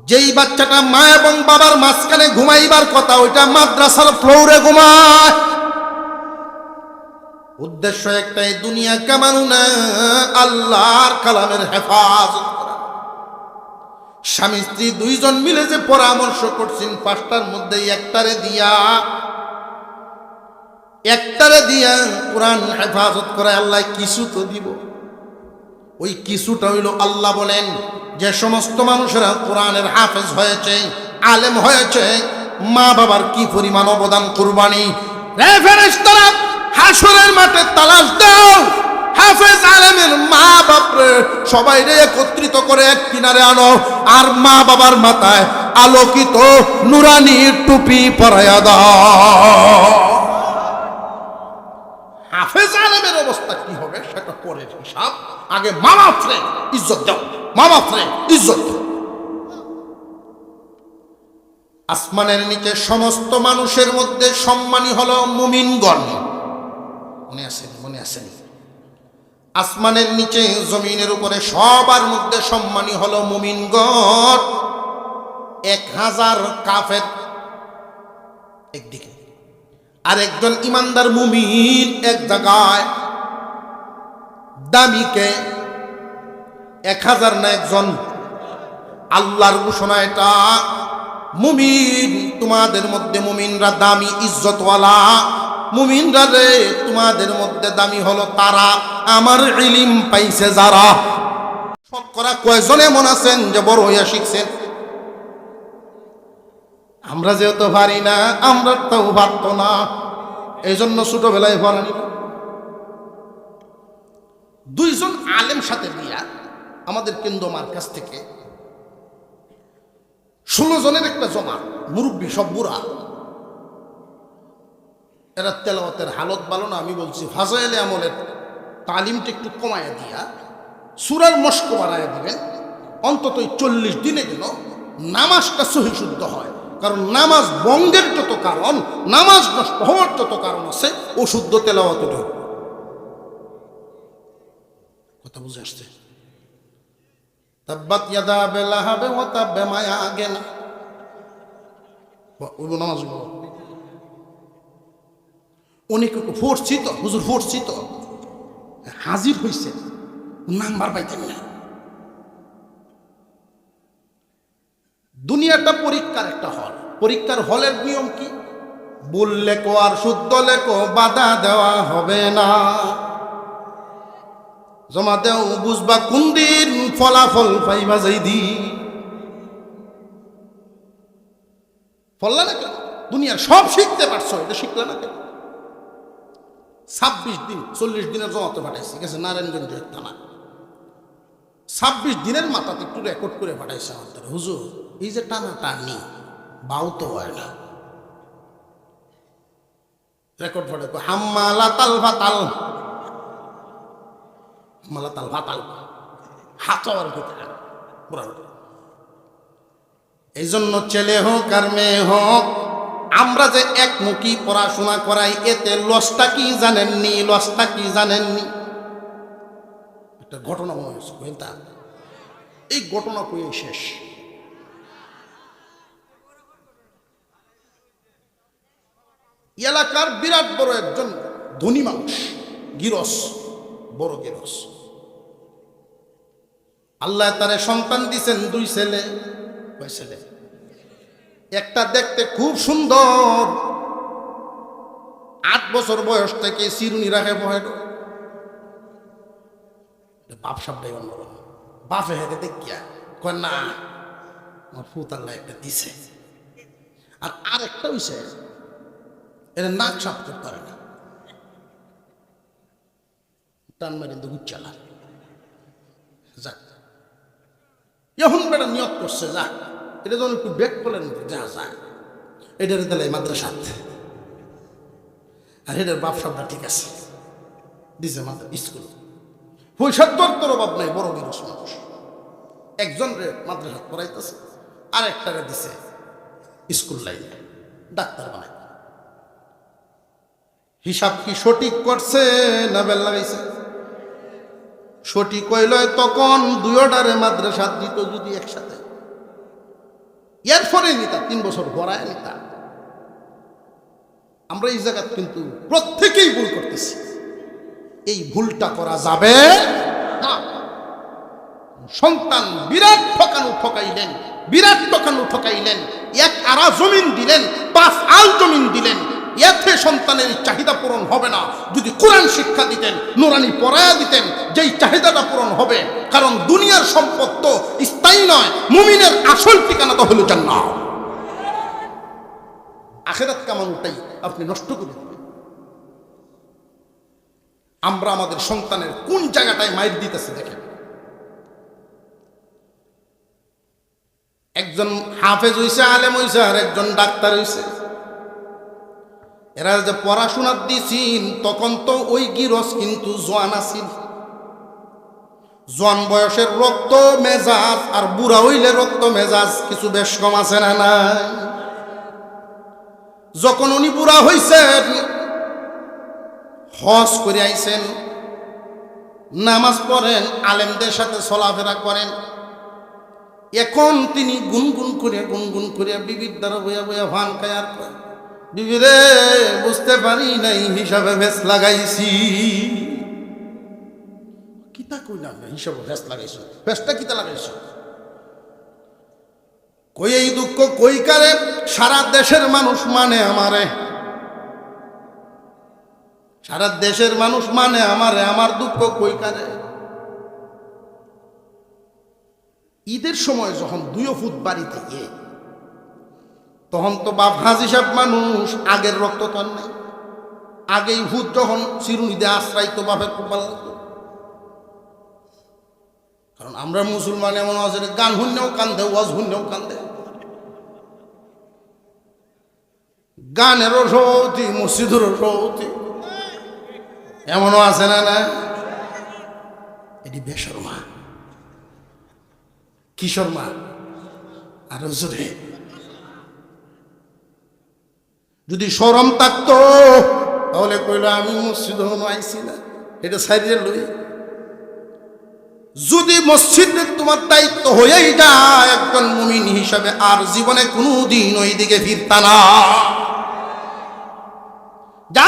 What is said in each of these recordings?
যেই বাচ্চাটা মা এবং বাবার মাঝখানে ঘুমাইবার কথা ওইটা মাদ্রাসার ফ্লোরে ঘুমায়। উদ্দেশ্য একটাই, দুনিয়া কামানো না, আল্লাহর কালামের হেফাজত করা। স্বামী স্ত্রী দুইজন মিলে যে পরামর্শ করছেন, 5টার মধ্যে একটারে দিয়া কোরআন হেফাজত করে আল্লাহ কিছু তো দিব। ওই কিছুটা হইল, আল্লাহ বলেন যে সমস্ত মানুষেরা কোরআনের হাফেজ হয়েছে, আলেম হয়েছে, মা বাবার কি পরিমাণ অবদান কুরবানি। রে ফেরেশতারা, হাসরের মাঠে তালাশ দাও, হাফেজ আলেমের মা বাপরে সবাই রে একত্রিত করে এক কিনারে আনো, আর মা বাবার মাথায় আলোকিত নুরানি টুপি পরাইয়া দাও। হাফেজ আলেমের অবস্থা কি হবে সেটা পরের হিসাব, আগে মা বাপরে ইজ্জত দাও, মা বাপরে ইজ্জত দাও। আসমানের নিচে সমস্ত মানুষের মধ্যে সম্মানী হলো মুমিনগণ। মনে আছেন? আসমানের নিচে জমিনের উপরে সবার মধ্যে সম্মানী হলো মুমিনগণ। 1000 কাফের একদিকে, আর একজন ইমানদার মুমিন এক জায়গায়। দামিকে 1000 না একজন। আল্লাহর ঘোষণা এটা, মুমিন তোমাদের মধ্যে মুমিনরা দামি, ইজ্জতওয়ালা। মুমিনরা রে তোমাদের মধ্যে দামি হলো তারা আমার ইলম পাইছে যারা। শতকরা কয়জন এমন আছেন যে বড় হইয়া শিখছেন? আমরা যেহেতু পারি না, আমরা তো পারত না, এই জন্য ছোটবেলায় পড়ানি। 2জন আলেম সাথে দিয়া আমাদের কেন্দ্র মার্কাজ থেকে 16 জনের একটা জমা, মুরব্বী সব বুড়া। এরা তেলাওয়াতের হালত ভালো না, আমি বলছি ফাজাইলে আমলের তালিমটা একটু কমায়া দিয়া সূরার মশক বাড়াইয়া দিবেন। অন্তত 40 দিনে যেন নামাজটা সহি শুদ্ধ হয়। কারণ নামাজ বঙ্গের যত কারণ, নামাজ নষ্ট হওয়ার যত কারণ আছে, ও শুদ্ধ তেলাওয়াত। কথা বুঝে আসছে? তাব্বাত ইয়াদা আবি লাহাব ওয়া তাব, মায়া আগে না ওই নামাজ। অনেকে ফোর্সছি তো, হুজুর ফোর্সছি তো, হাজির হয়েছে, নাম্বার পাইতেন না। দুনিয়াটা পরীক্ষার একটা হল। পরীক্ষার হলের নিয়ম কি? ভুল লেখো আর শুদ্ধ লেখো, বাধা দেওয়া হবে না। জমা দেও, বুঝবা কোন দিন, ফলাফল পাইবা যাই দি। ফললা না কেন? দুনিয়ার সব শিখতে পারছো, এটা শিখলে না কেন? 26 দিন 40 দিনের জমাতে পাঠাইছি, গেছে নারায়ণগঞ্জ থানা। 26 দিনের মাথাতে একটু রেকর্ড করে পাঠাইছে আমাদের। হুজুর এই যে টানা টানি বাউ তো হয় না। রেকর্ড পাঠাই, হাম্মালা তাল ফাতাল, হাম্মালা তাল ফাতাল, হাত আর কোথায়। এই জন্য ছেলে হোক আর মেয়ে হোক, আমরা যে একমুখী পড়াশোনা করাই, এতে লসটা কি জানেননি? লসটা কি জানেননি? একটা ঘটনা মনে হয়েছে, এই ঘটনা কয়ে শেষ। এলাকার বিরাট বড় একজন ধনী মানুষ, গিরস, বড় গিরস। আল্লাহ তারে সন্তান দিছেন 2 ছেলে। ছেলে একটা দেখতে খুব সুন্দর, 8 বছর বয়স থেকে চিরুনি রাখে বহে। বাপ সাপটাই অন্যরকম। বাপে হেঁটে দেখিয়া কয় না, আমার ফুত আল্লাহ একটা দিছে। আর আরেকটা হইছে, এটা নাক সাপ করতে পারে না, টান মারি গুচ্চালা। যাক, এখন বেটা নিয়ত করছে, যাক এটা যখন একটু বেগ করলেন, যা যায় এটার তাহলে মাদ্রাসাত। আর এটার বাপ সাপটা ঠিক আছে, দিছে স্কুল। পয়সার তোর অভাব নাই, বড় বিরস মানুষ। একজন রে মাদ্রাসাত পড়াইতেছে, আর একটারে দিছে স্কুল লাইনে, ডাক্তার বানাই। হিসাব কি সঠিক করছে না বেল লাগাইছে? সঠিক হইল তখন 2টারে মাদ্রাসাত দিত যদি একসাথে। এরপরে নিতা 3 বছর পড়ায় নিতা। আমরা এই জায়গা কিন্তু প্রত্যেকেই ভুল করতেছি, এই ভুলটা করা যাবে না। সন্তান বিরাট ঠকাইলেন, বিরাট ঠকাইলেন, 1 আরা জমিন দিলেন, 5 আল জমিন দিলেন, এতে সন্তানের চাহিদা পূরণ হবে না। যদি কোরআন শিক্ষা দিতেন, নুরানি পড়ায়া দিতেন, যেই চাহিদাটা পূরণ হবে। কারণ দুনিয়ার সম্পদ তো স্থায়ী নয়, মুমিনের আসল ঠিকানা তো হলো জান্নাত। আখিরাত কামানটাই আপনি নষ্ট করে দিবেন। আমরা আমাদের সন্তানের কোন জায়গাটায় মাইর দিতেছে দেখেন। একজন হাফেজ হইছে, আলেম হইছে, আর একজন ডাক্তার হইছে। এরা যে পড়াশোনা দিছিন তখন তো ওই গিরস কিন্তু জোয়ান আছিল। জোয়ান বয়সের রক্ত মেজাজ আর বুড়া হইলে রক্ত মেজাজ কিছু বেশ কম আছে না নাই? যখন উনি বুড়া হইছেন, হজ করে আইছেন, নামাজ পড়েন, আলেমদের সাথে চলাফেরা করেন, এখন তিনি গুনগুন করে বিবির দ্বারা বইয়া বইয়া ভান খায় আর কয়, বিবি রে বুঝতে পারি নাই হিসাবে ভেস লাগাইছি। কিতা কইলাম হিসাবে ভেস লাগাইছো, ভেসটা কিতা লাগাইছো? কই এই দুঃখ কই কারে? সারা দেশের মানুষ মানে আমারে, সারা দেশের মানুষ মানে আমারে, আমার দুঃখ কই কারে? ঈদের সময় যখন 2 ফুট বাড়িতে গিয়ে, তখন তো বাপ হাজি সাহেব মানুষ, আগের রক্ত তো আর নাই। আগেই ভূত যখন চিরুনিতে আশ্রাই তো বাপের খুব ভালো লাগতো। কারণ আমরা মুসলমান এমন আছে, গান শুনলেও কান্দে, ওয়াজ শুনলেও কান্দে, গানেরও সৌতি, মসজিদেরও সৌতি, এমনও আছে না? না, এটি বেশরমা, কিশোর মা। আর জোরে যদি শরম থাকতো তাহলে কইল আমি মসজিদ আইছি না, এটা সাইডে লই। যদি মসজিদে তোমার দায়িত্ব হয়েই যায় একজন মুমিন হিসাবে, আর জীবনে কোনোদিন ওই দিকে ফিরতা না।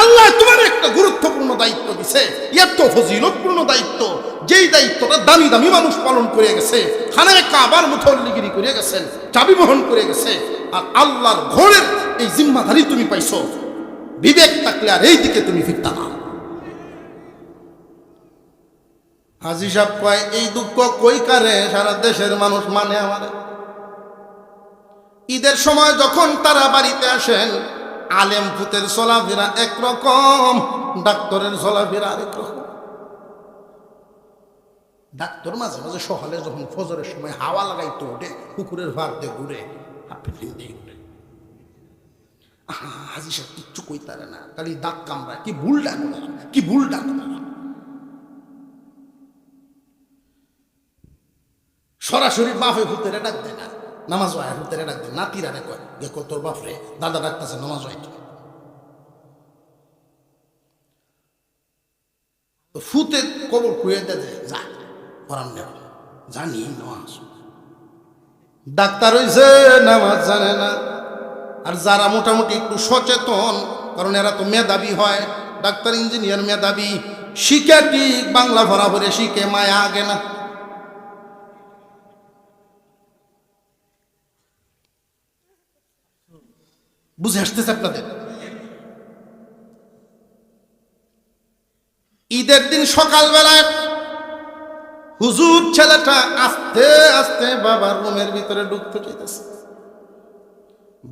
আল্লাহ তোমার একটা গুরুত্বপূর্ণ দায়িত্ব দিছে, এত ফজিলতপূর্ণ দায়িত্ব, যেই দায়িত্বটা দামি দামি মানুষ পালন করে গেছে, খানায় কাবার মুতল্লিগিরি করে গেছেন, চাবি বহন করে গেছে, আর আল্লাহর ঘরের এই জিম্মাদারি তুমি পাইছো। বিবেক থাকলে আর এই দিকে তুমি ফিরতা না। হাজি সাহেব কয় এই দুঃখ কই কারে? সারা দেশের মানুষ মানে আমারে। ঈদের সময় যখন তারা বাড়িতে আসেন, আলেম ফুতের চলাফেরা একরকম, ডাক্তারের চলাফেরা আরেক রকম। ডাক্তার মাঝে মাঝে সকালে যখন ফজরের সময় হাওয়া লাগাইতো, ওঠে কুকুরের ভার দিয়ে ঘুরে, হাফের দিয়ে ঘুরে। হাজি সাহেব কিচ্ছু কইতারে না, খালি দাঁত কামড়ায়, কি ভুল ডাক, কি ভুল ডাক। সরাসরি বাপে ভূতেরে ডাক দেয় না, নামাজ হয় ভূতেরে ডাক দেয়, নাতিরা রে কয় দেখো তোর বাপরে দাদা ডাকতেছে নামাজ হয়। তো ফুতে কবর খুঁয়ে দেয়, যা পরাম নেব, জানি নামাজ। ডাক্তার হইছে নামাজ জানে না। আর যারা মোটামুটি একটু সচেতন, কারণ এরা তো মেধাবী হয়, ডাক্তার ইঞ্জিনিয়ার মেধাবী, শিখে ঠিক বাংলা ভরা ভরে শিখে, মায়া আগে না। বুঝে আসতেছে আপনাদের? ঈদের দিন সকালবেলায় হুজুর ছেলেটা আস্তে আস্তে বাবার রুমের ভিতরে ঢুকতে চাইতেছে।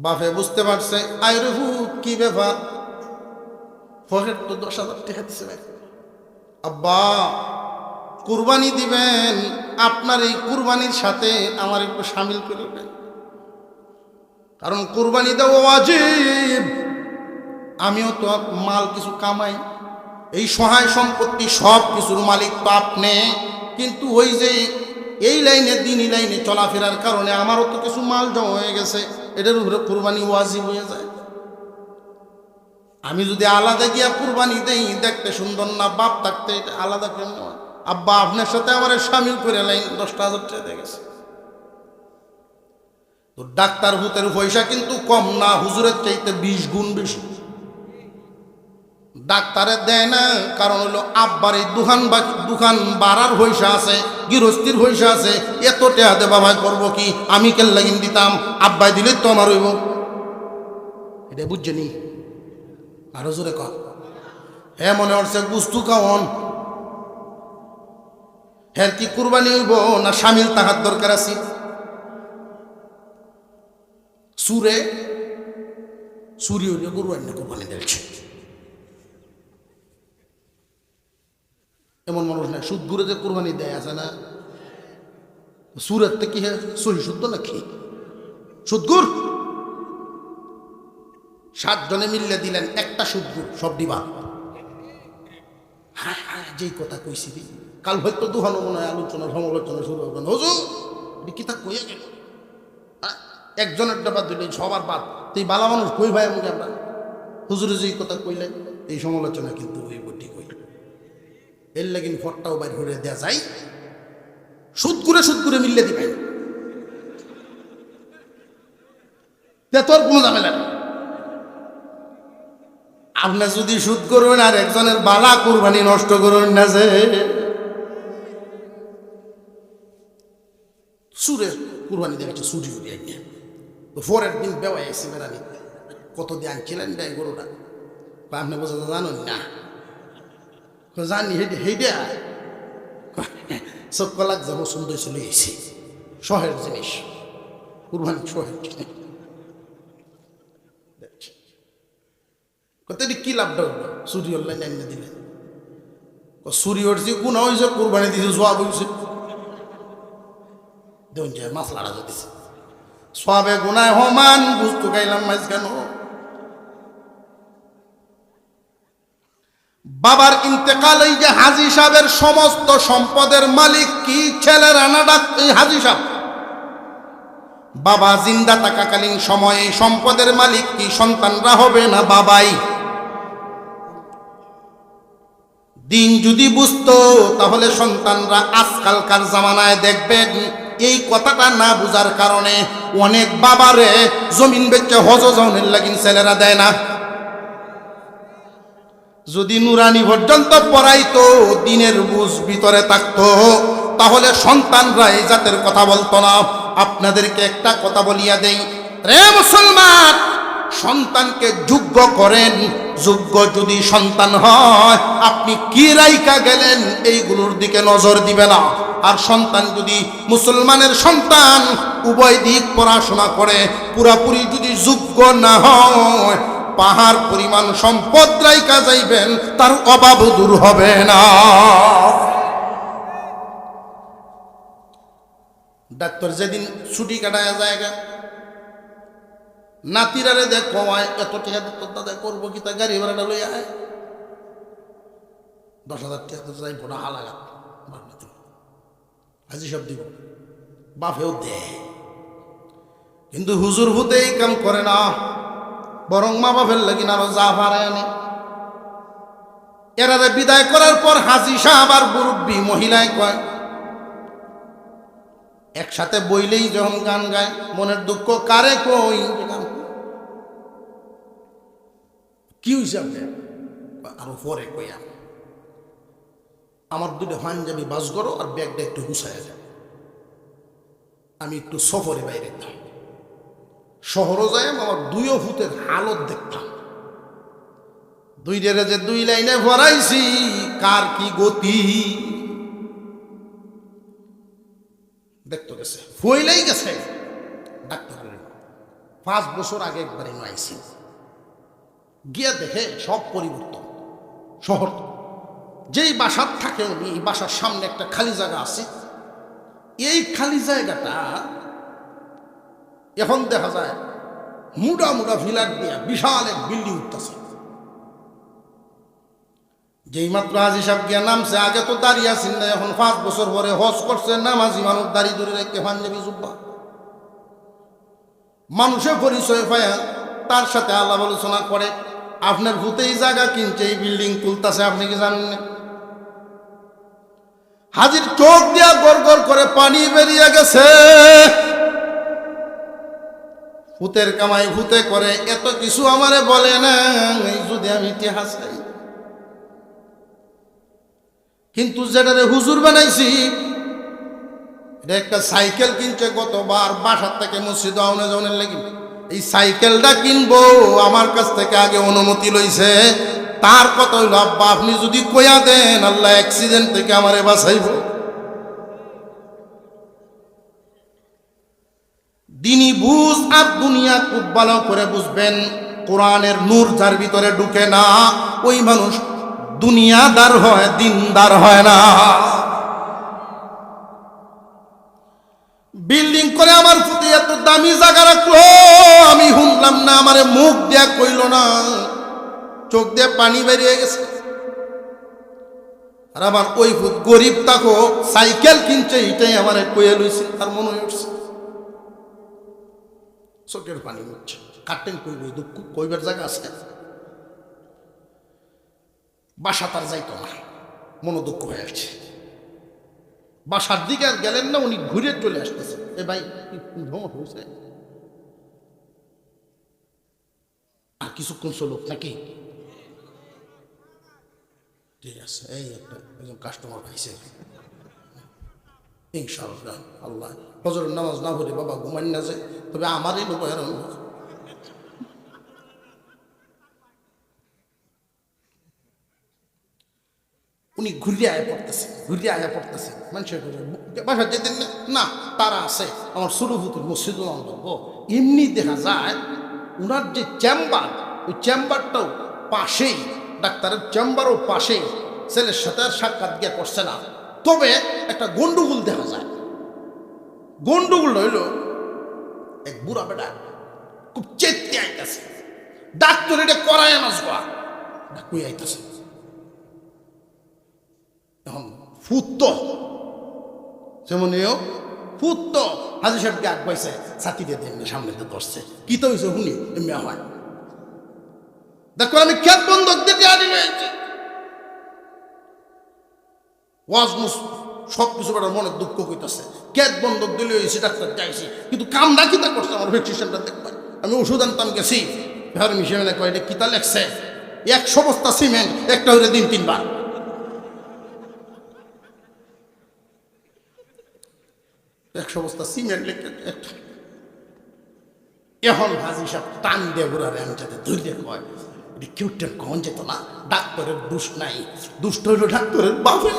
বাপে বুঝতে পারছে, আইরে হুত কি ব্যাপার, পকেট তো 10,000 টাকা দিছে ভাই। আব্বা কুরবানি দিবেন, আপনার এই কুরবানির সাথে আমার একটু সামিল করবেন, কারণ কুরবানি দেওয়া ওয়াজিব। আমিও তো মাল কিছু কামাই, এই সহায় সম্পত্তি সব কিছুর মালিক তো আপনি, কিন্তু ওই যে এই লাইনে দিনই লাইনে চলাফেরার কারণে আমারও তো কিছু মাল জমা হয়ে গেছে, এটার উপরে কুরবানি ওয়াজিব হয়ে যায়। আমি যদি আলাদা গিয়া কুরবানি দেই, দেখতে সুন্দর না, বাপ থাকতে এটা আলাদা কেমন হয়? আব্বা আপনার সাথে আমার সামিল করে লাইন 10,000 টাকা দিয়ে গেছে। তো ডাক্তার ভূতের পয়সা কিন্তু কম না, হুজুরের চাইতে 20 গুণ বেশি। ডাক্তারে দেয় না, কারণ হলো আব্বার এই দোকান বাড়ার পয়সা আছে, গৃহস্থির পয়সা আছে, এত টাকা দে বাবাই করবো কি, আমি কেন লাগিন দিতাম, আব্বাই দিলে তো আমার হইব। এটা বুঝছেনি? আরো জোরে কর। হ্যাঁ, মনে হচ্ছে গুস্তু কাওন, হ্যাঁ কি কুরবানি হইব না সামিল তাহার দরকার আছে? সুরি হইলে কুরবানি দিচ্ছে। এমন মানুষ না সুদ ঘুরে যে কুরবানি দেয়, আছে না? সুরের থেকে কি সহি শুদ্ধ নাকি সুদগুর? 7 জনে মিললে দিলেন একটা সুদগুর, সব দিবা। হ্যাঁ হ্যাঁ, যেই কথা কইছি কাল হয়তো দুহানো মনে হয় আলোচনা সমালোচনা শুরু হবে না। হুজুর কি তা কইয়া গেল, একজনের ডাবা দিলে সবার বাদ, তুই বালা মানুষ কই ভাই আমাকে আমরা হুজুরে যেই কথা কইলেন, এই সমালোচনা কিন্তু ওই বটি কইল। এর লাগিন ফটটাও বাইর করে দেওয়া যায়, সুদ করে মিললে দিবেন, তোর কোনো ঝামেলা নেই। আপনার যদি সুদ করবেন আর একজনের বালা কুরবানি নষ্ট করবেন না, যে সুরের কুরবানি দেখছে সুরি উঠে একদিন পরের দিন বেওয়া এসে বেড়ানি কত দিয়ে আনছিলেন দেয় গরুটা, আপনি বোঝা জানেন না? জানি হেইডা চক্ক লাগ যাবো সুন্দর চলে গেছি, শহের জিনিস কুরবানি, শহের জিনিস কত কি লাভটা হলো? চুরি অনলাইন আনিয়ে দিলেন, চুরি হচ্ছে গুণা হয়েছে, কুরবানি দিছে জবাব হয়েছে, দেখুন যে মাছ লাড়া যেতেছে, সবে গুনায় সমান, বুঝতে গাইলাম মাছ কেন? বাবার ইন্তেকাল, এই যে হাজী সাহেবের সমস্ত সম্পদের মালিক কি ছেলেরা না হাজী সাহেব? বাবা জিন্দা থাকাকালীন সময়ে সম্পদের মালিক কি সন্তানরা হবে না বাবাই? দিন যদি বুঝতো তাহলে সন্তানরা আজকালকার জামানায় দেখবেন এই কথাটা না বুঝার কারণে অনেক বাবারে জমিন বেচে হজ জনের লাগিন ছেলেরা দেয় না। যদি নুরানি পর্যন্ত পড়াইতো, দিনের বুঝ ভিতরে থাকতো, তাহলে সন্তানরা এই জাতের কথা বলতো না। আপনাদেরকে একটা কথা বলিয়া দেই, রে মুসলমান, সন্তানকে যোগ্য করেন। যোগ্য যদি সন্তান হয়, আপনি কি রাইকা গেলেন এইগুলোর দিকে নজর দিবে না। আর সন্তান যদি মুসলমানের সন্তান উভয় দিক পড়াশোনা করে, পুরাপুরি যদি যোগ্য না হয়, পাহাড় পরিমাণ সম্পদ রাইকা যাইবেন, তার অভাব দূর হবে না। ডাক্তার যেদিন ছুটি কাটায় জায়গা, নাতিরারে দেখ কমায়, এত টাকা দাদা করবো কি, তা গাড়ি ভাড়াটা লই আয়, 10,000 টাকা যাই ভোটা হালাগা হাজি সব দিব, বাপেও দে। কিন্তু হুজুর ভূতে এই কাম করে না, বরং মা বাপের লাগিন আরো যা ভাড়ায় আনে। এরারে বিদায় করার পর হাজি সাহেব আর মুরব্বী মহিলায় কয়, একসাথে বইলেই যখন গান গায়, মনের দুঃখ কারে কই, কি হয়েছে আরো পরে কইয়া, আমার 2টা পাঞ্জাবি বাস করো আর ব্যাগটা একটু গুছায় যায়, আমি একটু সফরে বাইরে যেতাম, শহরও যাই, আমার 2 ফুটের হালত দেখতাম, 2 যে 2 লাইনে ভরাইছি, কার কি গতি দেখতে গেছে, ফইলাই গেছে। ডাক্তার 5 বছর আগে একবারে আইছি, গিয়া দেখে সব পরিবর্তন। শহর যেই বাসার থাকে উনি, এই বাসার সামনে একটা খালি জায়গা আছে, এই খালি জায়গাটা এখন দেখা যায় মুডা মুডা ভিলার দিয়া বিশাল এক বিল্ডিং উঠতেছে। যেই মাত্র হাজি সাহেব গিয়া নামছে, আগে তো দাঁড়িয়ে আছেন না, এখন 5 বছর পরে হজ করছে, নামাজি মানুষ দাড়ি ধরে রেখে পাঞ্জাবি জুব্বা, মানুষের পরিচয় পায়, তার সাথে আলাপ আলোচনা করে। আপনার ভূতে এই জায়গা কিনছে, এই বিল্ডিং তুলতেছে, আপনি কি জানেন না? হাজির চোখ দিয়া গড় গড় করে পানি বেরিয়ে গেছে। ভূতের কামাই ভূতে করে, এত কিছু আমারে বলে না যদি আমি ইতিহাস চাই। কিন্তু যেটারে হুজুর বানাইছি, এটা একটা সাইকেল কিনছে গতবার বাসার থেকে মসজিদ আউনে যাওয়ার লাগি। এই সাইকেলটা কিনবো আমার কাছ থেকে আগে অনুমতি লইছে। তার কথা হইল, আব্বা আপনি যদি কইয়া দেন আল্লাহ অ্যাক্সিডেন্ট থেকে আমারে বাঁচাইব। দিনী বুঝ আর দুনিয়া খুব ভালো করে বুঝবেন। কোরআনের নূর যার ভিতরে ঢুকে না, ওই মানুষ দুনিয়াদার হয়, দিনদার হয় না। বিল্ডিং করে আমার প্রতি এত দামি জায়গা রাখলো, আমি শুনলাম না, আমারে মুখ দিয়া কইল না, চোখ দিয়ে পানি বেরিয়ে গেছে। আর আমার ওই ফুট গরিব তাকো সাইকেল কিনছে, এটাই আমারে কইয়া লইছে। তার মনে উঠছে, চোখের পানি উঠছে। কাটেন কইব, দুঃখ কইবার জায়গা আছে? বাসা তার যাইতো না, মনোদুঃখ হয়ে আসছে। বাসার দিকে আর গেলেন না, উনি ঘুরে চলে আসতেছে। এ ভাই ভ্রমণ হয়েছে, আর কিছুক্ষণ চলুক নাকি? ঠিক আছে, এই একটা একজন কাস্টমার পাইছে ইনশাআল্লাহ। আল্লাহ ফজরের নামাজ না পড়ে বাবা ঘুমান না যায়, তবে আমারই লোক হেরান। উনি ঘুরিয়ে আয়া পড়তেছে, মানুষের বাসার যেতেন না, তারা আছে আমার সুরভূতির মসজিদুল আন্দব। এমনি দেখা যায় ওনার যে চেম্বার, ওই চেম্বারটাও পাশেই, ডাক্তারের চেম্বারও পাশেই। ছেলের সাথে আর সাক্ষাৎ গিয়ে করছে না, তবে একটা গন্ডগোল দেখা যায়। গন্ডগোল হইল, এক বুড়া বেটা খুব চেতে আইতেছে, ডাক্তার এটা করায় নাচবা কই আইতেছে। এখন ফুত যেমন ফুত হাজির সাহেবকে আগ পাইছে, ছাতি দিয়ে দেন সামনে তো ধরছে। কি তো হয়েছে শুনি এমনি হয়। দেখো আমি খেত বন্ধক দিতে আনি হয়েছি, ওয়াজ মুস সব কিছু বেটার মনে দুঃখ হইতেছে। খেত বন্ধক দিলে হয়েছে, ডাক্তার চাইছি, কিন্তু কাম না কিতা করছে আমার ভ্যাকসিনেশনটা দেখবেন। আমি ওষুধ আনতাম গেছি, ভের মিশে কয় এটা কিতা লেখছে, 100 বস্তা সিমেন্ট একটা হইলে দিন 3 বার। একশো বস্তা সিমেন্ট লেখে একটা। এখন হাজি সাহেব টান দিয়ে ঘুরারে, আমি যাতে ধৈর্য কয় এটা কেউ টেন কখন যেত না। ডাক্তারের দোষ নাই, দুষ্ট হইল ডাক্তারের বাপে।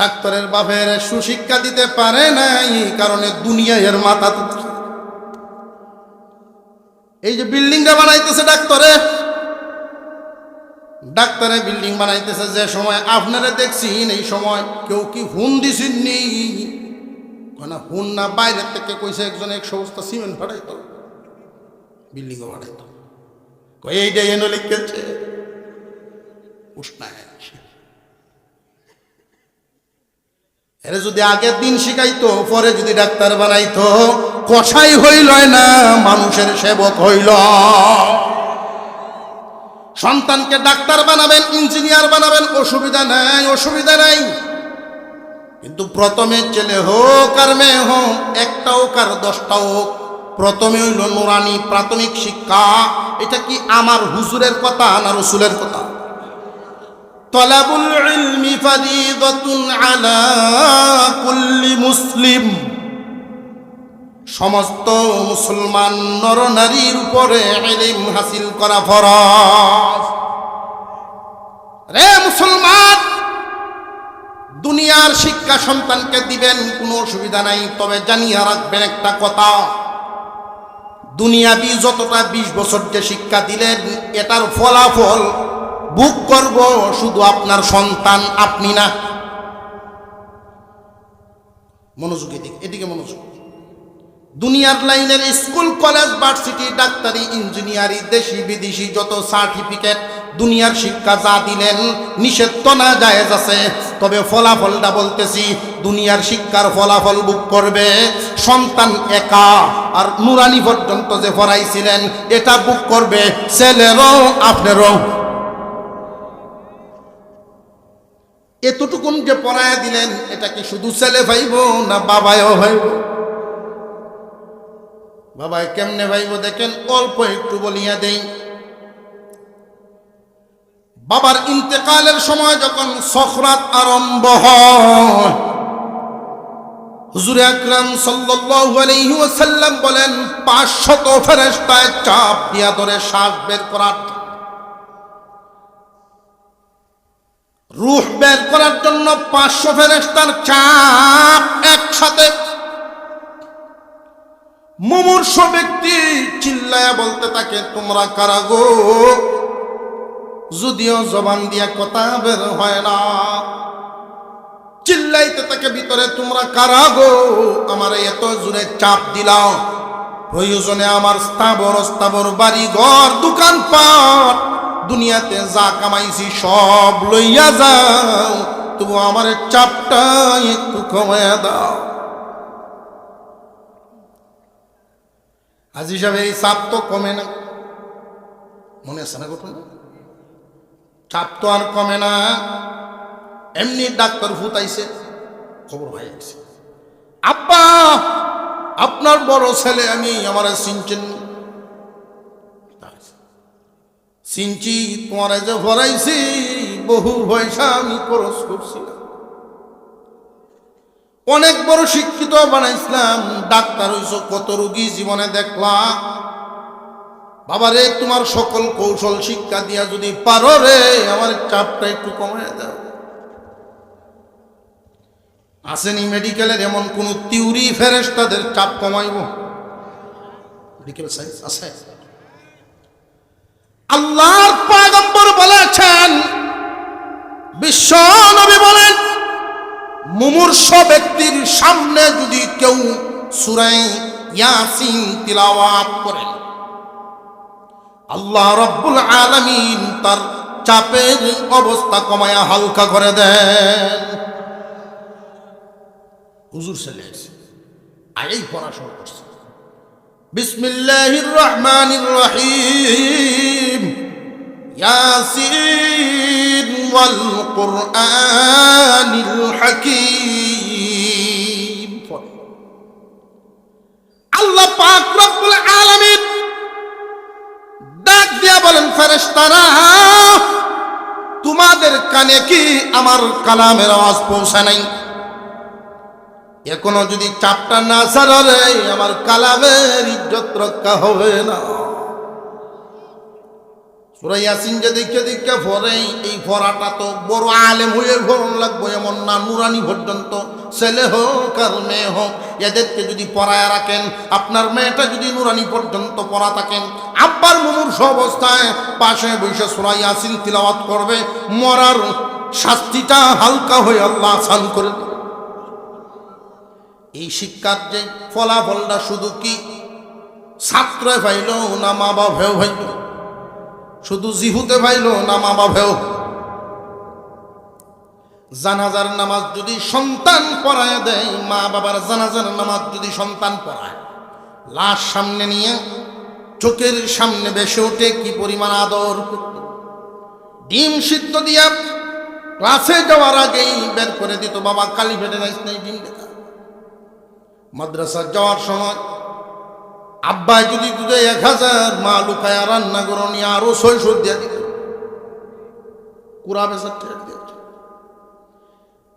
ডাক্তারের বাপের সুশিক্ষা দিতে পারে নাই, কারণে দুনিয়া এর মাথা। এই যে বিল্ডিংটা বানাইতেছে ডাক্তারে বিল্ডিং বানাইতেছে, যে সময় আপনারা দেখছেন এই সময় কেউ কি হুন দিছেননি? না হুন না, বাইরের থেকে কইছে একজন 100 বস্তা সিমেন্ট ফাটাইতো, বিল্ডিংও ফাটাইতো। এইটা এনে লিখেছে উষ্ণায়। এরা যদি আগের দিন শিখাইতো, পরে যদি ডাক্তার বানাইতো, কষাই হইল না, মানুষের সেবক হইল। সন্তানকে ডাক্তার বানাবেন, ইঞ্জিনিয়ার বানাবেন, অসুবিধা নাই। কিন্তু প্রথমে ছেলে হোক আর মেয়ে হোক, একটা হোক আর 10টা হোক, প্রথমে হইল নুরানি প্রাথমিক শিক্ষা। এটা কি আমার হুজুরের কথা না রাসূলের কথা? তলাবুল ইলমি ফারিদাতুন আলা কুল্লি মুসলিম। সমস্ত মুসলমান নর নারীর উপরে ইলম হাসিল করা ফরজ। রে মুসলমান, দুনিয়ার শিক্ষা সন্তানকে দিবেন, কোনো অসুবিধা নাই, তবে জানিয়ে রাখবেন একটা কথা, দুনিয়াবি যতটা 20 বছর যে শিক্ষা দিলেন, এটার ফলাফল ভোগ করব শুধু আপনার সন্তান, আপনি না। মনোযোগ এদিকে মনোযোগ। দুনিয়ার লাইনের স্কুল কলেজ ভার্সিটি ডাক্তারি ইঞ্জিনিয়ারিং দেশি বিদেশি যত সার্টিফিকেট দুনিয়ার শিক্ষা যা দিলেন নিষেধ তো না জায়েজ আছে, তবে ফলাফলটা বলতেছি, দুনিয়ার শিক্ষার ফলাফল ভোগ করবে সন্তান একা, আর নুরানি পর্যন্ত যে পড়াইছিলেন এটা ভোগ করবে ছেলেরও আপনারও। এতটুকুন যে পড়ায়া দিলেন, এটা কি শুধু ছেলে ভাইব না বাবায়ও ভাইব? বাবায় কেমনে ভাইব দেখেন, অল্প একটু বলিয়া দেই। বাবার ইন্তেকালের সময় যখন সখরাত আরম্ভ হয়, হুজুর আকরাম সাল্লাল্লাহু আলাইহি ওয়াসাল্লাম বলেন 500 ফেরেশতায় চাপ দিয়া ধরে শ্বাস বের করার, রূহ বের করার জন্য 500 ফেরেশতার চাপ একসাথে। মুমূর্ষ ব্যক্তি চিল্লায়া বলতে থাকে, তোমরা কারা গো? যদিও জবান দিয়া কথা বের হয় না, চিল্লাইতে থাকে ভিতরে, তোমরা কারা গো? আমার এত জোরে চাপ দিলাও, প্রয়োজনে আমার স্থাবর বাড়ি ঘর দোকানপাট দুনিয়াতে যা কামাইছি সব লইয়া যাও, তবু আমার চাপটা একটু কমায়া দাও। হাজী সাহেব, এই চাপ তো কমে না, মনে আছে না ঘটনা? চাপ তো আর কমে না। এমনি ডাক্তার ফুটাইছে, খবর হয়ে গেছে, আব্বা আপনার বড় ছেলে, আমি আমার চিনছেন, চিনছি, তোমার যে ভরাইছি বহু পয়সা আমি খরচ করছিলাম, অনেক বড় শিক্ষিত বানাইছিলাম, ডাক্তার হইছ, কত রোগী জীবনে দেখলাম। বাবারে, তোমার সকল কৌশল শিক্ষা দিয়া যদি পারো রে, আমার চাপটা একটু কমায় দাও। আসেনি মেডিকেলের এমন কোন থিওরি ফেরেশতাদের চাপ কমাইব? মেডিকেল সায়েন্স আছে? আল্লাহর পয়গম্বর বলেছেন, বিশ্ব নবী বলেন, মুমূর্ষ ব্যক্তির সামনে যদি কেউ সূরা ইয়াসিন তিলাওয়াত করেন, আল্লাহ রাব্বুল আলামিন তার চাপের অবস্থা কমায়া হালকা করে দেন। হুজুর সাল্লাল্লাহু আলাইহি ওয়াসাল্লাম আয়াই পড়াশোনা করছে। বিসমিল্লাহির রহমানির রহিম, ইয়াসিন ওয়াল কুরআনিল হাকীম। আল্লাহ পাক রব্বুল আলামিন ডাক দিয়া বলেন, ফেরেশতারা, তোমাদের কানে কি আমার কালামের আওয়াজ পৌঁছায় নাই? এখনো যদি চাপটা না ছাড়ে, আমার কালামের ইজ্জত রক্ষা হবে না। সূরা ইয়াসিন যে দেখে পড়ে, এই পড়াটা তো বড় আলেম হয়ে পড়ন লাগবে এমন না, নুরানি পর্যন্ত, ছেলে হোক আর মেয়ে হোক, এদেরকে যদি পড়ায় রাখেন, আপনার মেয়েটা যদি নুরানি পর্যন্ত পড়া থাকেন, আব্বার মুমূর্ষ অবস্থায় পাশে বসে সূরা ইয়াসিন তিলাওয়াত করবে, মরার শাস্তিটা হালকা হয়ে আল্লাহ আসান করে দেবে। এই শিক্ষার যে ফলাফলটা শুধু কি ছাত্র পাইল না মা বাবাও পাইল? শুধু জিহুতে পাইল না মা বাবাও? জানাজার নামাজ যদি সন্তান পড়ায় দেয়, মা বাবার জানাজার নামাজ যদি সন্তান পড়ায়, লাশ সামনে নিয়ে চোখের সামনে বেসে ওঠে, কি পরিমাণ আদর করত। ডিম সিদ্ধ দিয়া ক্লাসে যাওয়ার আগেই বের করে দিত, বাবা কালি ফেটে যাইস নাই, ডিম দেখা। মাদ্রাসা যাওয়ার সময় আব্বা যদি দুধে 1000, মা লুকায়া রান্না করে নিয়ে আরো 600 দিয়া দিত, কুড়া বেচার ঠেক দিয়ে।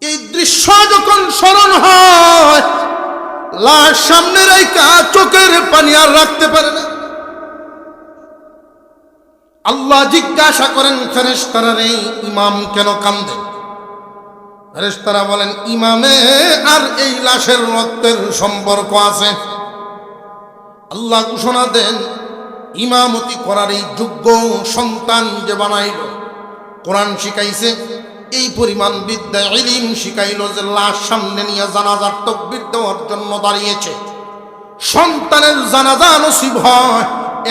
এই দৃশ্য যখন স্মরণ হয়, লাশ সামনে রাইখা চোখের পানি আর রাখতে পারে না। আল্লাহ জিজ্ঞাসা করেন ফেরেশতারা, রে ইমাম কেন কান্দে? ফেরেশতারা বলেন, ইমামে আর এই লাশের রক্তের সম্পর্ক আছে। আল্লাহ ঘোষণা দেন, ইমামতি করার এই যোগ্য সন্তান যে বানাইল, কোরআন শিখাইছে, এই পরিমাণ বিদ্যা ইলম শিখাইল যে লাশ সামনে নিয়ে জানাজার তাকবীর দেওয়ার জন্য দাঁড়িয়েছে, সন্তানের জানাজা নসিব হয়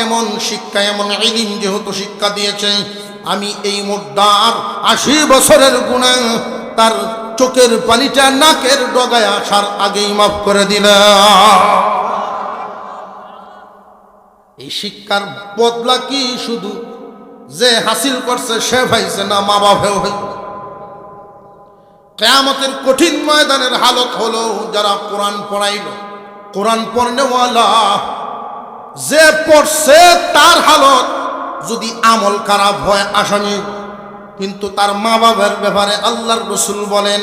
এমন শিক্ষা, এমন ইলম যেহেতু শিক্ষা দিয়েছে, আমি এই মুদ্দার 80 বছরের গুনাহ তার চোখের পানিটা নাকের ডগায় আসার আগেই মাফ করে দিলাম। এই শিক্ষার বদলা কি শুধু যে হাসিল করছে সে পাইছে, না মা বাবাও হইল? কিয়ামতের কঠিন ময়দানের হালত হলো যারা কোরআন পড়াইল, কোরআন পড়নেওয়ালা যে পড়ছে তার হালত যদি আমল খারাপ হয় আসামি, কিন্তু তার মা বাবার ব্যাপারে আল্লাহর রাসূল বলেন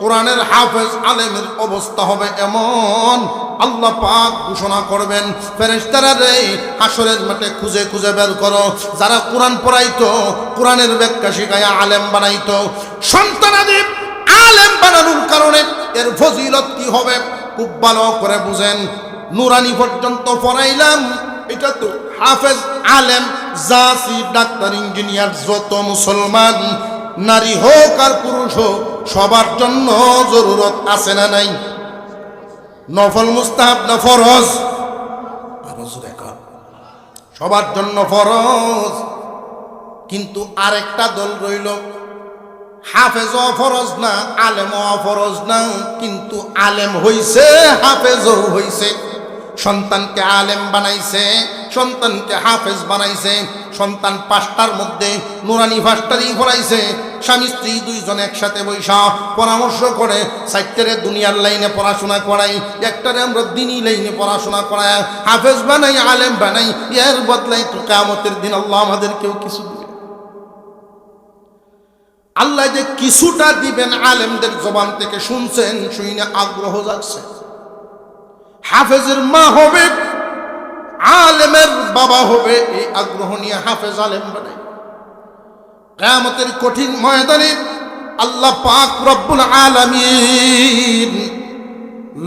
কোরআনের হাফেজ আলেমের অবস্থা হবে এমন, আল্লাহ পাক ঘোষণা করবেন ফেরেশতারা রে হাসরের মাঠে খুঁজে খুঁজে বের করো যারা কোরআন পড়াইতো, কোরআনের ব্যাখ্যা শিখায়া আলেম বানাইতো। সন্তানাদি আলেম বানানোর কারণে এর ফজিলত কি হবে খুব ভালো করে বুঝেন। নুরানি পর্যন্ত পড়াইলাম, এটা তো হাফেজ আলেম জাসি ডাক্তার ইঞ্জিনিয়ার যত মুসলমান নারী হোক আর পুরুষ হোক সবার জন্য জরুরত আছে না নাই? নফল মুস্তাহাব না ফরজ? ফরজ রেখা সবার জন্য ফরজ। কিন্তু আরেকটা দল রইল হাফেজও ফরজ না আলেমও ফরজ না, কিন্তু আলেম হইছে হাফেজও হইছে, সন্তানকে আলেম বানাইছে, সন্তানকে হাফেজ বানাইছে, সন্তান পাঁচটার মধ্যে নুরানি ফাস্টারি পড়াইছে, স্বামী স্ত্রী দুইজন একসাথে বৈশা পরামর্শ করে সাইটটারে দুনিয়ার লাইনে পড়াশোনা করাই, একটারে আমরা দিনী লাইনে পড়াশোনা করাই, হাফেজ বানাই আলেম বানাই, এর বদলাই তো কিয়ামতের দিন আল্লাহ আমাদেরকেও কিছু দিবে। আল্লাহ যে কিছুটা দিবেন আলেমদের জবান থেকে শুনছেন, শুনে আগ্রহ যাচ্ছে। হাফেজের মা হবে, আলেমের বাবা হবে, এই আগ্রহ নিয়ে হাফেজ আলেম বানাই। কিয়ামতের কঠিন ময়দানে আল্লাহ পাক রব্বুল আলামিন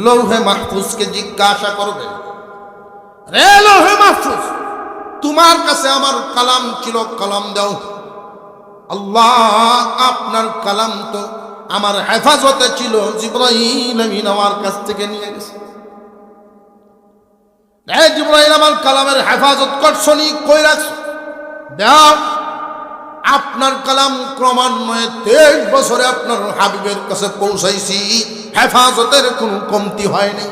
লৌহে মাহফুজকে জিজ্ঞাসা করবেন, রে লৌহে মাহফুজ তোমার কাছে আমার কালাম ছিল, কালাম দাও। আল্লাহ আপনার কালাম তো আমার হেফাজতে ছিল, জিবরাইল আমিন আমার কাছ থেকে নিয়ে গেছে। জিবরাইল আমার কালামের হেফাজত করছনি, কই রাখছ? দাও। আপনার কালাম ক্রমান্বয়ে 23 বছরে আপনার হাবিবের কাছে পৌঁছাইছি, হেফাজতের কোনো কমতি হয়নি।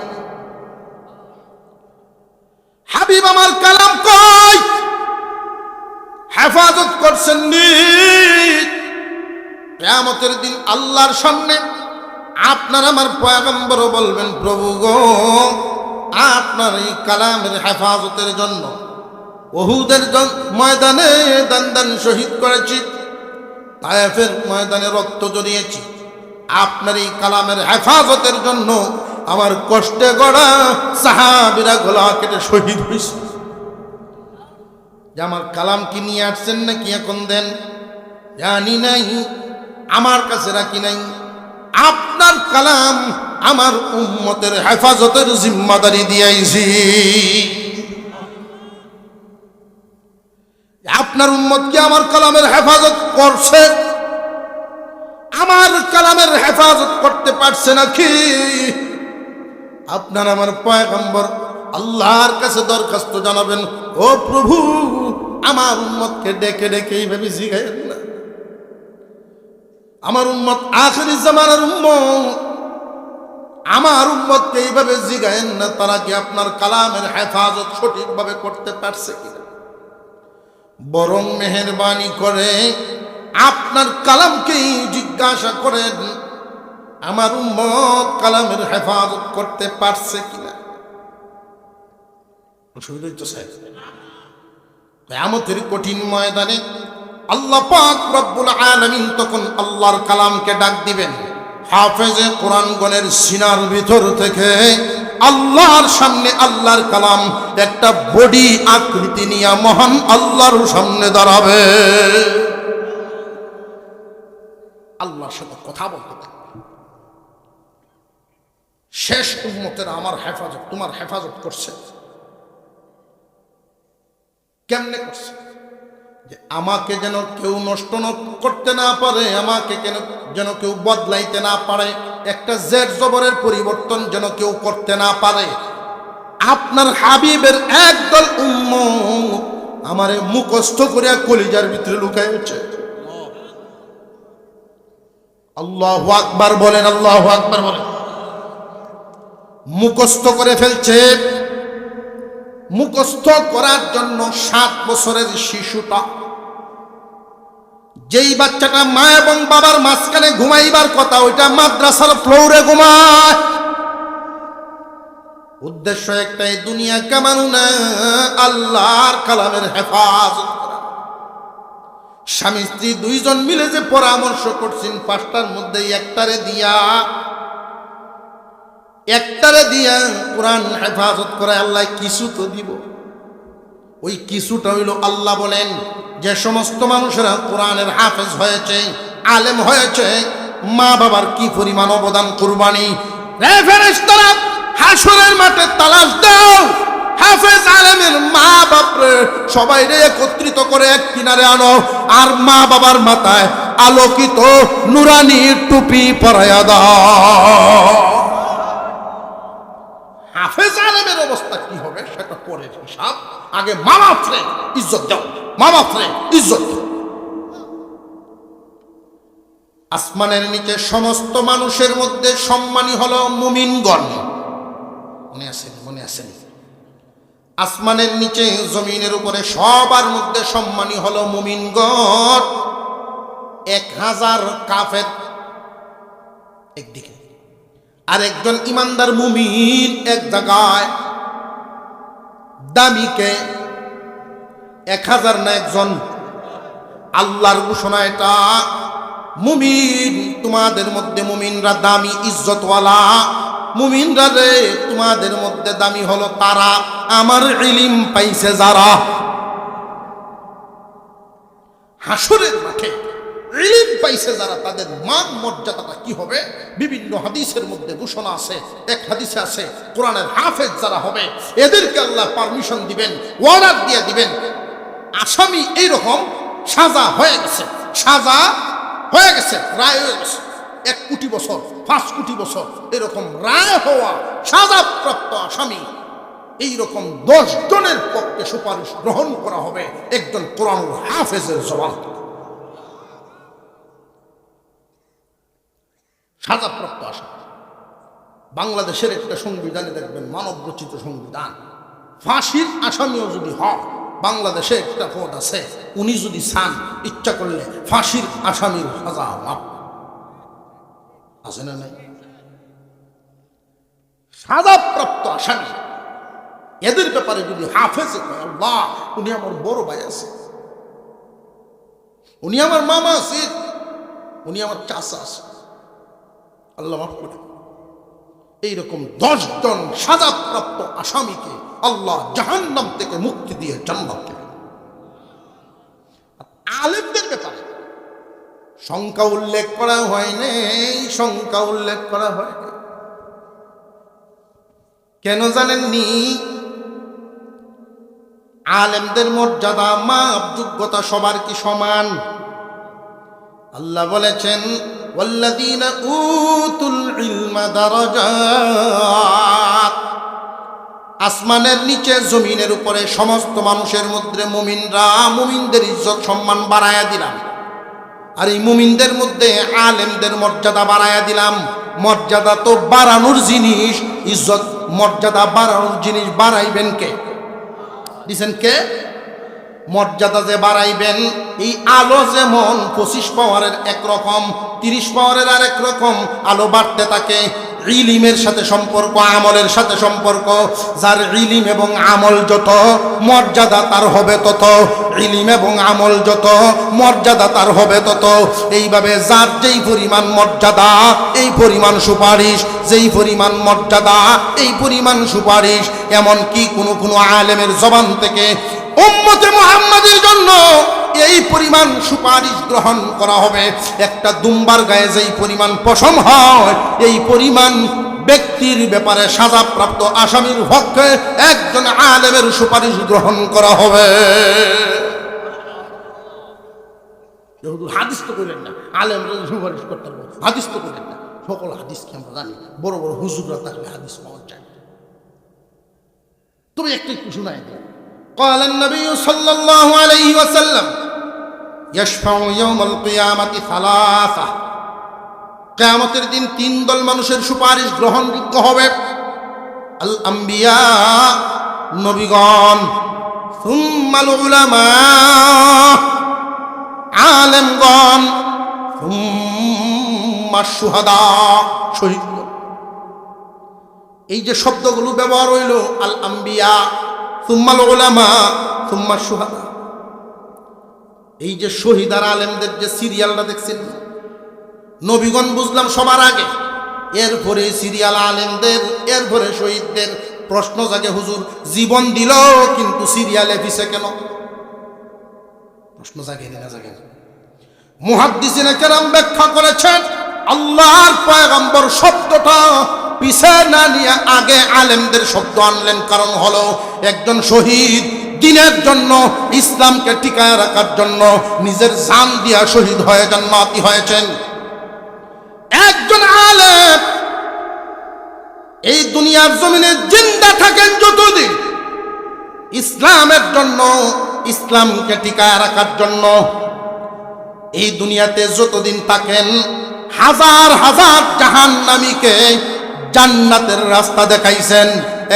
হাবিব আমার কালাম কই? হেফাজত করছেন নি। কিয়ামতের দিন আল্লাহর সামনে আপনার আমার পয়গম্বর বলবেন, প্রভু গো আপনার এই কালামের হেফাজতের জন্য উহুদের ময়দানে দান শহীদ করেছি, তায়েফের ময়দানে রক্ত জড়িয়েছি, আপনার এই কালামের হেফাজতের জন্য আমার কষ্টে গড়া সাহাবীরা গলা কেটে শহীদ হয়েছে। যে আমার কালাম কি নিয়ে আসছেন নাকি এখন দেন জানি নাই, আমার কাছে রাখি নাই। আপনার কালাম আমার উম্মতের হেফাজতের জিম্মাদারি দিয়েছি। আপনার উম্মত কি আমার কালামের হেফাজত করছে? আমার কালামের হেফাজত করতে পারছে নাকি? আপনার আমার পয়গম্বর আল্লাহর কাছে দরখাস্ত জানাবেন, ও প্রভু আমার উম্মতকে ডেকে ডেকে এইভাবে জিগায়েন না। আমার উম্মত আখিরি জামানার উম্মত, আমার উম্মতকে এইভাবে জিগায়েন না তারা কি আপনার কালামের হেফাজত সঠিকভাবে করতে পারছে কিনা। বরং মেহেরবানি করে আপনার কালামকেই জিজ্ঞাসা করেন আমার উম্মত কালামের হেফাজত করতে পারছে কিনা। কিয়ামতের কঠিন ময়দানে আল্লাহ পাক রব্বুল আলামিন তখন আল্লাহর কালামকে ডাক দিবেন। হাফেজে কোরআনগণের সিনার ভিতর থেকে আল্লাহর সামনে আল্লাহর কালাম একটা বডি আকৃতি নিয়ে মহান আল্লাহর সামনে দাঁড়াবে, আল্লাহর সাথে কথা বলতে থাকবে। শেষ উম্মতের আমার হেফাজত, তোমার হেফাজত করছে। কেমনে করছে? যে আমাকে যেন কেউ নষ্ট করতে না পারে, আমাকে যেন কেউ বদলাইতে না পারে, একটা জের জবরের পরিবর্তন যেন কেউ করতে না পারে। আপনার হাবিবের একদল উম্মত আমারে মুখস্থ করে কলিজার ভিতরে লুকাইছে। আল্লাহু আকবার বলেন, আল্লাহু আকবার বলেন। মুখস্থ করে ফেলছে। মুখস্থ করার জন্য 7 বছরের শিশুটা যেই বাচ্চাটা মা এবং বাবার মাঝখানে ঘুমাইবার কথা ওইটা মাদ্রাসার ফ্লোরে ঘুমায়। উদ্দেশ্য একটাই, দুনিয়া কামানো না, আল্লাহর কালামের হেফাজত করা। স্বামী স্ত্রী দুইজন মিলে যে পরামর্শ করছেন, পাঁচটার মধ্যে একটারে দিয়া কোরআন হেফাজত করে আল্লাহ কিছু তো দিব। ওই কিছুটা হইল আল্লাহ বলেন যে সমস্ত মানুষেরা কোরআনের হাফেজ হয়েছে, আলেম হয়েছে, মা বাবার কি পরিমাণ অবদান কুরবানি। রে ফেরেশতারা, হাসরের মাঠে তালাশ দাও, হাফেজ আলেমের মা বাপরে সবাই রে একত্রিত করে এক কিনারে আনো, আর মা বাবার মাথায় আলোকিত নুরানি টুপি পরাইয়া দাও। হাফেজ আলেমের অবস্থা কি হবে সেটা পরের হিসাব। আগে মা বাপরে ইজ্জত দাও, মা বাপরে ইজ্জত দাও। আসমানের নিচে সমস্ত মানুষের মধ্যে সম্মানী হলো মুমিনগণ। মনে আছেন? আসমানের নিচে জমিনের উপরে সবার মধ্যে সম্মানী হলো মুমিনগণ। 1000 কাফের একদিকে, আর একজন ইমানদার মুমিন এক জায়গায়। দামিকে 1000 না একজন? আল্লাহর ঘোষণা এটা। মুমিন, তোমাদের মধ্যে মুমিনরা দামি, ইজ্জতওয়ালা। মুমিনরা রে, তোমাদের মধ্যে দামি হলো তারা আমার ইলম পাইছে যারা। হাসরের মাঠে ইলম পাইছে যারা, তাদের মান মর্যাদাটা কি হবে? বিভিন্ন হাদিসের মধ্যে ঘোষণা আছে। এক হাদিসে আছে, কোরআনের হাফেজ যারা হবে এদেরকে আল্লাহ পারমিশন দিবেন, অর্ডার দিয়ে দিবেন। আসামি এইরকম সাজা হয়ে গেছে, রায় হয়ে গেছে, 1 কোটি বছর, 5 কোটি বছর এরকম রায় হওয়া সাজাপ্রাপ্ত আসামি, এইরকম 10 জনের পক্ষে সুপারিশ গ্রহণ করা হবে একজন কোরআনুল হাফেজের জবান। সাজাপ্রাপ্ত আসামি। বাংলাদেশের একটা সংবিধানে দেখবেন, মানব রচিত সংবিধান, ফাঁসির আসামিও যদি হয়, বাংলাদেশে একটা পদ আছে, উনি যদি চান ইচ্ছা করলে ফাঁসির আসামির সাজা মাপ আছে না নাই? সাজাপ্রাপ্ত আসামি এদের ব্যাপারে যদি হাফেজ কয়, আল্লাহ উনি আমার বড় ভাই আছে, উনি আমার মামা আছে, উনি আমার চাচা আছে, আল্লাহ মাফ করে। এইরকম 10 জন সাজাপ্রাপ্ত আসামিকে আল্লাহ জাহান্নাম থেকে মুক্তি দিয়ে জান্নাত দেবেন। আলেমদের ব্যাপারে সংখ্যা উল্লেখ করা হয়নি, সংখ্যা উল্লেখ করা হয়নি। কেন জানেননি? আলেমদের মর্যাদা, মাপ, যোগ্যতা সবার কি সমান? আল্লাহ বলেছেন, ওয়াল্লাযীনা উতুল ইলমা দারাজাত। আসমানের নিচে জমিনের উপরে সমস্ত মানুষের মধ্যে মুমিনদের ইজ্জত সম্মান বাড়ায়া দিলাম, আর এই মুমিনদের মধ্যে আলেমদের মর্যাদা বাড়ায়া দিলাম। মর্যাদা তো বাড়ানোর জিনিস, ইজ্জত মর্যাদা বাড়ানোর জিনিস বাড়াইবেন কে? দিছেন কে? মর্যাদা যে বাড়াইবেন, এই আলো যেমন 25 পাওয়ারের একরকম, 30 পাওয়ারের আরেক রকম আলো বাড়তে থাকে। ইলিমের সাথে সম্পর্ক, আমলের সাথে সম্পর্ক। যার ইলিম এবং আমল যত, মর্যাদা তার হবে তত। ইলিম এবং আমল যত, মর্যাদা তার হবে তত। এইভাবে যার যেই পরিমাণ মর্যাদা এই পরিমাণ সুপারিশ, যেই পরিমাণ মর্যাদা এই পরিমাণ সুপারিশ। এমনকি কোনো আলেমের জবান থেকে উম্মতে মুহাম্মাদের জন্য এই পরিমাণ সুপারিশ গ্রহণ করা হবে। একটা দুম্বার গায়ে যেই পরিমাণ পশম হয়, এই পরিমাণ ব্যক্তির ব্যাপারে সাজাপ্রাপ্ত আসামির পক্ষে একজন আলেমের সুপারিশ গ্রহণ করা হবে। হাদিস তো করেন না, আলেমরা সুপারিশ করতে হবে, হাদিস তো করেন না। সকল হাদিস কি আমরা জানি? বড় বড় হুজুররা থাকলে হাদিস পাওয়া যায়। তুমি একটু শোনাই দিও। قال النبي صلى الله عليه وسلم يشفع يوم القيامة ثلاثة। কিয়ামতের দিন 3 দল মানুষের সুপারিশ গ্রহণযোগ্য হবে। আল আম্বিয়া, নবীগণ, সুম্মাল উলামা, আলেমগণ, সুম্মা শুহাদা, শহীদগণ। এই যে শব্দগুলো ব্যবহার হইল, আল আম্বিয়া, সুম্মাল উলামা, সুম্মা শুহাদা। এই যে শহীদ আর আলেমদের যে সিরিয়ালটা দেখছেন, নবীগণ বুঝলাম সবার আগে, এরপরে সিরিয়াল আলেমদের, এরপরে শহীদদের। প্রশ্ন জাগে, হুজুর জীবন দিল কিন্তু সিরিয়ালে পিছে কেন? প্রশ্ন জাগে না জাগে? মুহাদ্দিসিনে কেরাম ব্যাখ্যা করেছেন, আল্লাহর পয়গম্বর শব্দটা পিছে না নিয়ে আগে আলেমদের শব্দ আনলেন। কারণ হলো একজন শহীদ দিনের জন্য, ইসলামকে টিকায় রাখার জন্য নিজের জান দিয়া শহীদ হয়ে জান্নাতি হয়েছেন। একজন আলেম এই দুনিয়ার জমিনে জিন্দা থাকেন যতদিন, ইসলামের জন্য, ইসলামকে টিকায় রাখার জন্য এই দুনিয়াতে যতদিন থাকেন, হাজার হাজার জাহান্নামীকে জান্নাতের রাস্তা দেখাইছেন।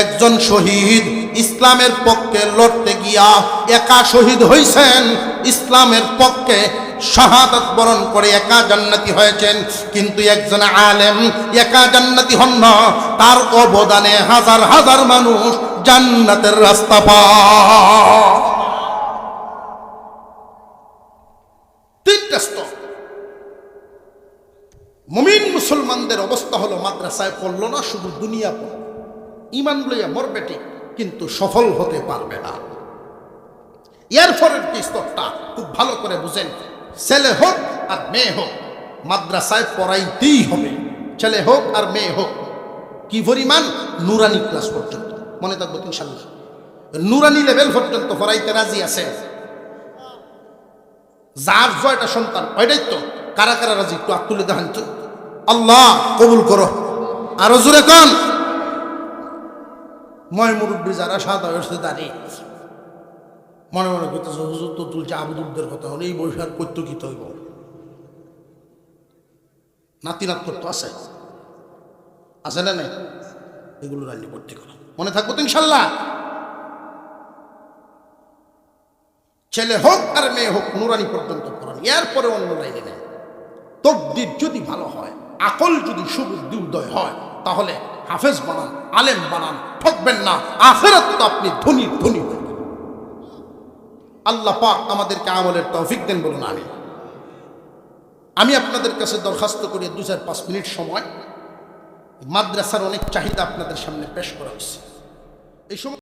একজন শহীদ ইসলামের পক্ষে লড়তে গিয়া একা শহীদ হইছেন, ইসলামের পক্ষে শাহাদাত বরণ করে একা জান্নাতি হয়েছেন। কিন্তু একজন আলেম একা জান্নাতি হন না, তার অবদানে হাজার হাজার মানুষ জান্নাতের রাস্তা পায়। তিনটা স্তর। মুমিন মুসলমানদের অবস্থা হলো, মাদ্রাসায় পড়লো না, শুধু দুনিয়া পড়ল, ইমান লইয়া মরবে ঠিক, কিন্তু সফল হতে পারবে না। এরপরের যে স্তরটা খুব ভালো করে বুঝেন, ছেলে হোক আর মেয়ে হোক মাদ্রাসায় পড়াইতেই হবে, ছেলে হোক আর মেয়ে হোক। কি পরিমাণ? নুরানি ক্লাস পর্যন্ত, মনে থাকবো ইনশাল্লাহ, নুরানি লেভেল পর্যন্ত পড়াইতে রাজি আছে। যার জয়টা সন্তান, ওইটাই তো। কারা কারা রাজি একটু হাত তুলে দেখান তো, আল্লাহ কবুল করো। আরো জোরে কন। ময় মুরব্বী যারা সাদা হয়েছে দাঁড়িয়ে মনে মনে করতেছে, হুজুর তো তুলছে আবুদুরদের কথা, হলে এই বয়স আর করতো কি তৈব, নাতি নাত করতো আছে, আছে না নাই? এগুলো রান্নি করতে করো, মনে থাকবো তো ইনশাল্লাহ। ছেলে হোক আর মেয়ে হোক নুরানি পর্যন্ত পড়ান, এরপরে অন্য লাইনে নেই। তকদির যদি ভালো হয়, আকল যদি সুবুদ্ধি উদয় হয়, তাহলে হাফেজ বানান, আলেম বানান, ঠকবেন না। আখিরাত তো আপনি ধনী ধনী হবেন। আল্লাহ পাক আমাদেরকে আমলের তৌফিক দেন, বলুন আমিন। আমি আপনাদের কাছে দরখাস্ত করি 2-5 মিনিট সময়, মাদ্রাসার অনেক চাহিদা আপনাদের সামনে পেশ করা হয়েছে। এই সময়